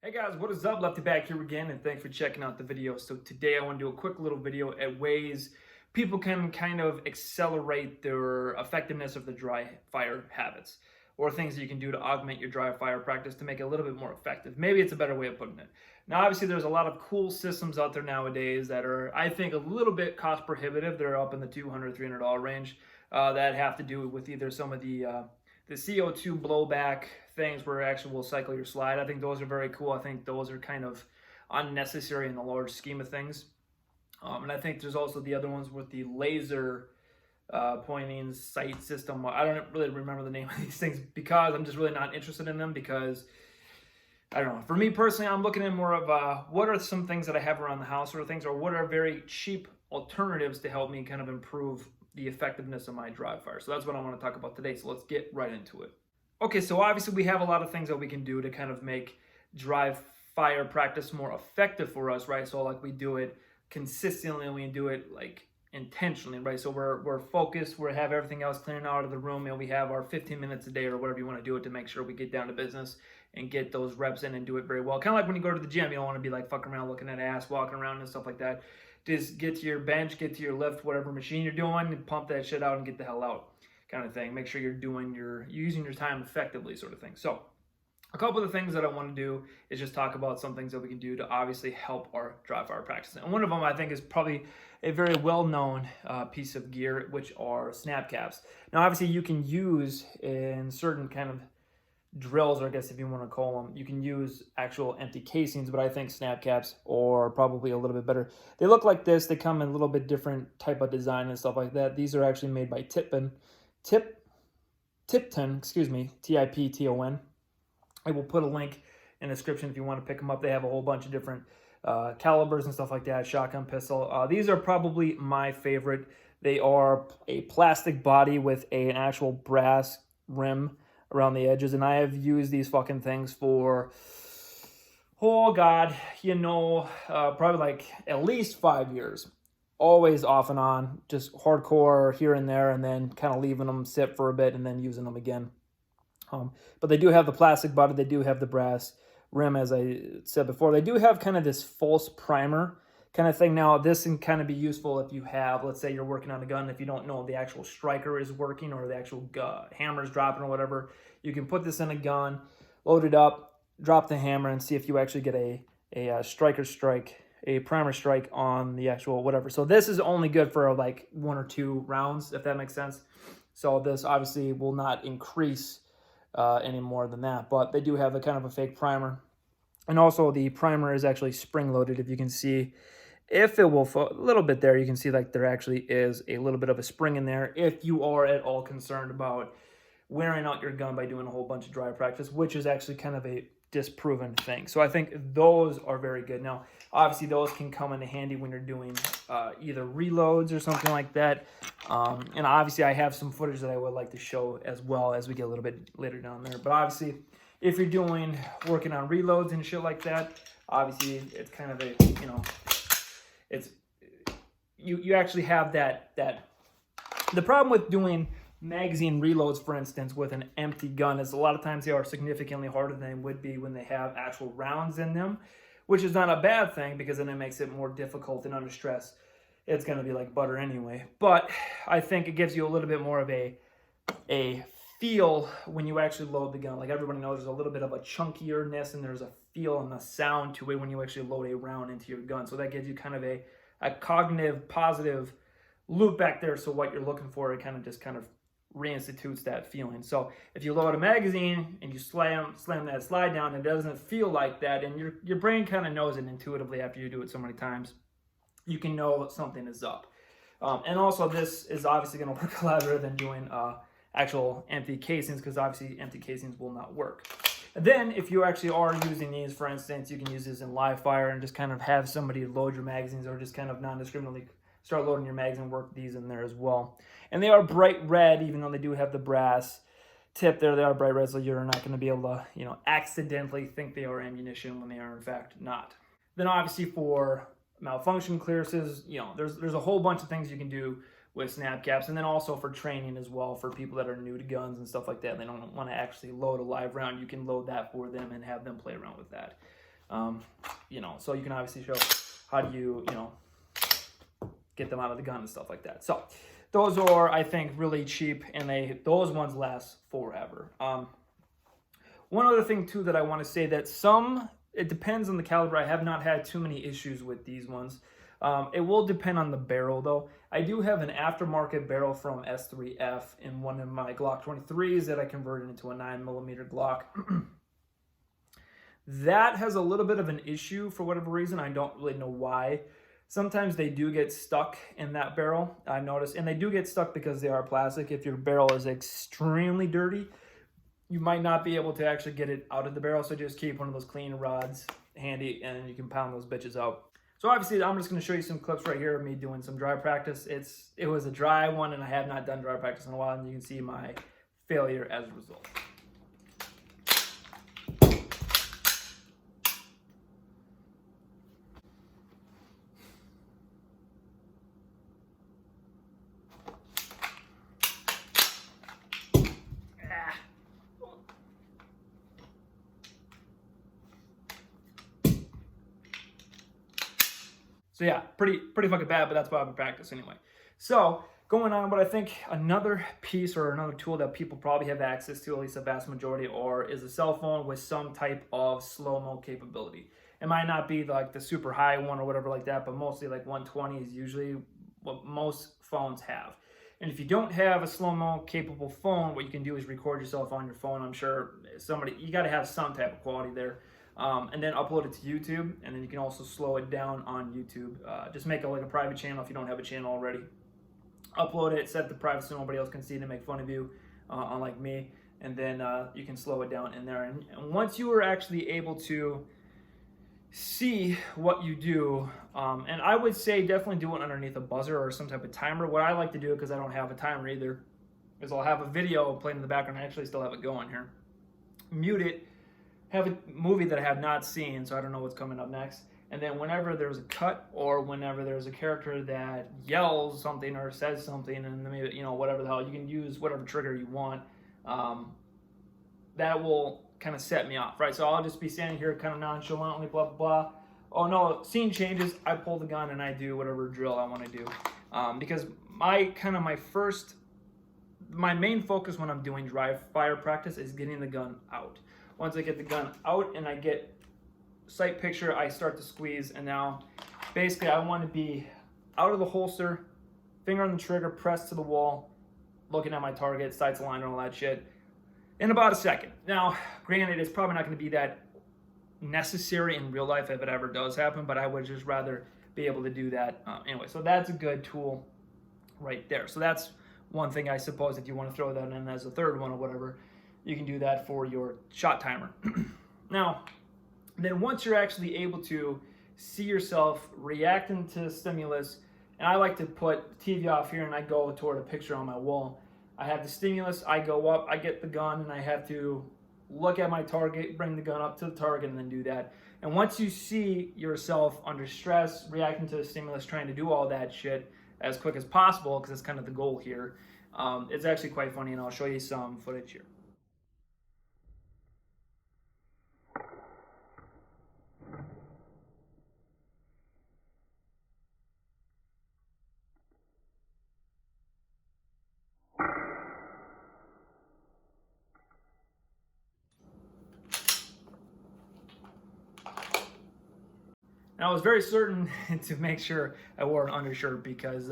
Hey guys, what is up? Lefty back here again, and thanks for checking out the video. So today I want to do a quick little video at ways people can kind of accelerate their effectiveness of the dry fire habits, or things that you can do to augment your dry fire practice to make it a little bit more effective. Maybe it's a better way of putting it. Now, obviously, there's a lot of cool systems out there nowadays that are, I think, a little bit cost prohibitive. They're up in the $200, $300 range that have to do with either some of the CO2 blowback things where it actually will cycle your slide. I think those are very cool. I think those are kind of unnecessary in the large scheme of things. And I think there's also the other ones with the laser pointing sight system. I don't really remember the name of these things because I'm just really not interested in them because, I don't know. For me personally, I'm looking at more of what are some things that I have around the house or things, or what are very cheap alternatives to help me kind of improve the effectiveness of my dry fire. So that's what I want to talk about today. So let's get right into it. Okay, so obviously we have a lot of things that we can do to kind of make dry fire practice more effective for us, right? So like we do it consistently and we do it like intentionally, right? So we're focused, we have everything else clearing out of the room, and we have our 15 minutes a day or whatever you want to do it to make sure we get down to business and get those reps in and do it very well. Kind of like when you go to the gym, you don't want to be like fucking around looking at ass, walking around and stuff like that. Just get to your bench, get to your lift, whatever machine you're doing, and pump that shit out and get the hell out, kind of thing. Make sure you're using your time effectively, sort of thing. So a couple of the things that I want to do is just talk about some things that we can do to obviously help our dry fire practice. And one of them I think is probably a very well-known piece of gear, which are Snapcaps. Now obviously you can use in certain kind of drills, or I guess if you want to call them, you can use actual empty casings, but I think Snapcaps are probably a little bit better. They look like this. They come in a little bit different type of design and stuff like that. These are actually made by Tipton, excuse me, Tipton. I will put a link in the description if you want to pick them up. They have a whole bunch of different calibers and stuff like that, shotgun pistol. These are probably my favorite. They are a plastic body with an actual brass rim around the edges, and I have used these fucking things for, oh god, probably like at least 5 years. Always off and on, just hardcore here and there, and then kind of leaving them sit for a bit and then using them again. But they do have the plastic body, they do have the brass rim, as I said before. They do have kind of this false primer kind of thing. Now, this can kind of be useful if you have, let's say you're working on a gun, if you don't know if the actual striker is working or the actual hammer is dropping or whatever, you can put this in a gun, load it up, drop the hammer, and see if you actually get a striker strike, a primer strike on the actual whatever. So this is only good for like 1 or 2 rounds, if that makes sense. So this obviously will not increase any more than that, but they do have a kind of a fake primer. And also the primer is actually spring loaded. If you can see, if it will a little bit there, you can see like there actually is a little bit of a spring in there if you are at all concerned about wearing out your gun by doing a whole bunch of dry practice, which is actually kind of a disproven thing. So I think those are very good. Now, obviously those can come into handy when you're doing either reloads or something like that. And obviously I have some footage that I would like to show as well as we get a little bit later down there. But obviously if you're working on reloads and shit like that, obviously it's kind of a, it's, you actually have that, the problem with doing magazine reloads, for instance, with an empty gun is a lot of times they are significantly harder than they would be when they have actual rounds in them, which is not a bad thing because then it makes it more difficult, and under stress it's going to be like butter anyway. But I think it gives you a little bit more of a feel when you actually load the gun. Like everybody knows there's a little bit of a chunkierness and there's a feel and a sound to it when you actually load a round into your gun. So that gives you kind of a cognitive positive loop back there. So what you're looking for, it kind of reinstitutes that feeling. So if you load a magazine and you slam that slide down, it doesn't feel like that, and your brain kind of knows it intuitively after you do it so many times. You can know something is up. And also this is obviously going to work a lot better than doing actual empty casings, because obviously empty casings will not work. And then if you actually are using these, for instance, you can use this in live fire and just kind of have somebody load your magazines, or just kind of non-discriminately start loading your magazine, work these in there as well. And they are bright red, even though they do have the brass tip there. They are bright red, so you're not going to be able to, accidentally think they are ammunition when they are in fact not. Then obviously for malfunction clearances, there's a whole bunch of things you can do with Snapcaps, and then also for training as well for people that are new to guns and stuff like that. They don't want to actually load a live round. You can load that for them and have them play around with that. So you can obviously show how do you, get them out of the gun and stuff like that. So those are, I think, really cheap, and those ones last forever. One other thing too that I want to say, that it depends on the caliber. I have not had too many issues with these ones. It will depend on the barrel though. I do have an aftermarket barrel from S3F in one of my Glock 23s that I converted into a 9mm Glock. That has a little bit of an issue for whatever reason. I don't really know why. Sometimes they do get stuck in that barrel, I've noticed, and they do get stuck because they are plastic. If your barrel is extremely dirty, you might not be able to actually get it out of the barrel, so just keep one of those clean rods handy and you can pound those bitches out. So obviously I'm just going to show you some clips right here of me doing some dry practice. It was a dry one, and I have not done dry practice in a while, and you can see my failure as a result. So yeah, pretty fucking bad, but that's why I've been practice anyway. So going on, but I think another piece or another tool that people probably have access to, at least a vast majority, is a cell phone with some type of slow-mo capability. It might not be like the super high one or whatever like that, but mostly like 120 is usually what most phones have. And if you don't have a slow-mo capable phone, what you can do is record yourself on your phone. I'm sure you got to have some type of quality there. And then upload it to YouTube, and then you can also slow it down on YouTube. Just make it like a private channel if you don't have a channel already. Upload it, set the privacy so nobody else can see it and make fun of you, unlike me, and then you can slow it down in there. And once you are actually able to see what you do, and I would say definitely do it underneath a buzzer or some type of timer. What I like to do, because I don't have a timer either, is I'll have a video playing in the background. I actually still have it going here. Mute it. Have a movie that I have not seen, so I don't know what's coming up next. And then whenever there's a cut, or whenever there's a character that yells something or says something, and maybe, whatever the hell, you can use whatever trigger you want. That will kind of set me off, right? So I'll just be standing here kind of nonchalantly, blah, blah, blah. Oh no, scene changes, I pull the gun and I do whatever drill I want to do. Because my main focus when I'm doing dry fire practice is getting the gun out. Once I get the gun out and I get sight picture, I start to squeeze, and now basically I want to be out of the holster, finger on the trigger, pressed to the wall, looking at my target, sights aligned and all that shit, in about a second. Now, granted, it's probably not going to be that necessary in real life if it ever does happen, but I would just rather be able to do that anyway. So that's a good tool right there. So that's one thing, I suppose, if you want to throw that in as a third one or whatever. You can do that for your shot timer. Now, then once you're actually able to see yourself reacting to stimulus, and I like to put the TV off here and I go toward a picture on my wall. I have the stimulus, I go up, I get the gun, and I have to look at my target, bring the gun up to the target, and then do that. And once you see yourself under stress, reacting to the stimulus, trying to do all that shit as quick as possible, because it's kind of the goal here, it's actually quite funny, and I'll show you some footage here. And I was very certain to make sure I wore an undershirt, because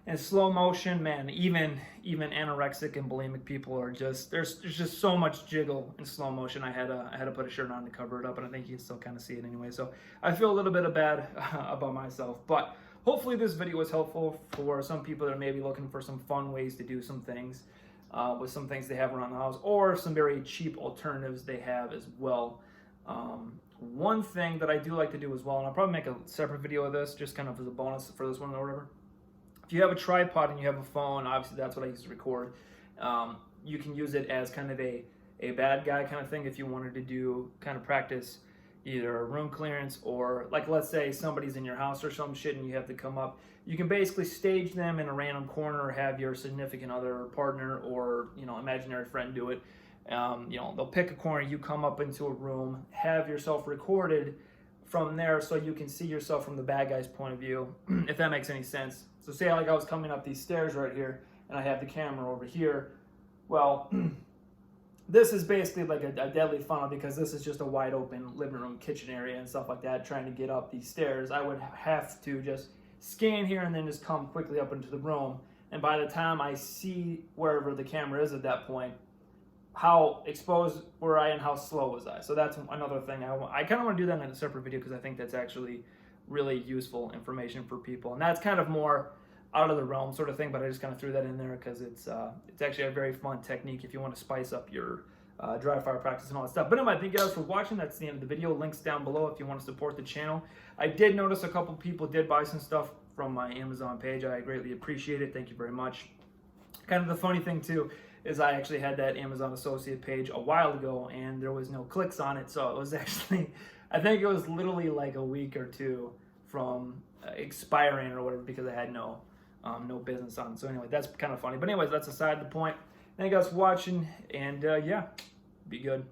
in slow motion, man, even anorexic and bulimic people are just, there's just so much jiggle in slow motion. I had to put a shirt on to cover it up, and I think you can still kind of see it anyway. So I feel a little bit bad about myself, but hopefully this video was helpful for some people that are maybe looking for some fun ways to do some things with some things they have around the house, or some very cheap alternatives they have as well. One thing that I do like to do as well, and I'll probably make a separate video of this just kind of as a bonus for this one or whatever. If you have a tripod and you have a phone, obviously that's what I use to record. You can use it as kind of a bad guy kind of thing if you wanted to do kind of practice either room clearance, or like, let's say somebody's in your house or some shit and you have to come up. You can basically stage them in a random corner, or have your significant other, partner, or imaginary friend do it. You know, they'll pick a corner, you come up into a room, have yourself recorded from there so you can see yourself from the bad guy's point of view, if that makes any sense. So say like I was coming up these stairs right here and I have the camera over here. Well, this is basically like a deadly funnel because this is just a wide open living room, kitchen area and stuff like that. Trying to get up these stairs, I would have to just scan here and then just come quickly up into the room. And by the time I see wherever the camera is at that point, how exposed were I and how slow was I? So that's another thing. I kind of want to do that in a separate video because I think that's actually really useful information for people. And that's kind of more out of the realm sort of thing, but I just kind of threw that in there because it's actually a very fun technique if you want to spice up your dry fire practice and all that stuff. But anyway, thank you guys for watching. That's the end of the video. Links down below if you want to support the channel. I did notice a couple people did buy some stuff from my Amazon page. I greatly appreciate it. Thank you very much. Kind of the funny thing too is I actually had that Amazon associate page a while ago and there was no clicks on it. So it was actually, I think it was literally like a week or two from expiring or whatever because I had no business on it. So anyway, that's kind of funny. But anyways, that's aside the point. Thank you guys for watching and yeah, be good.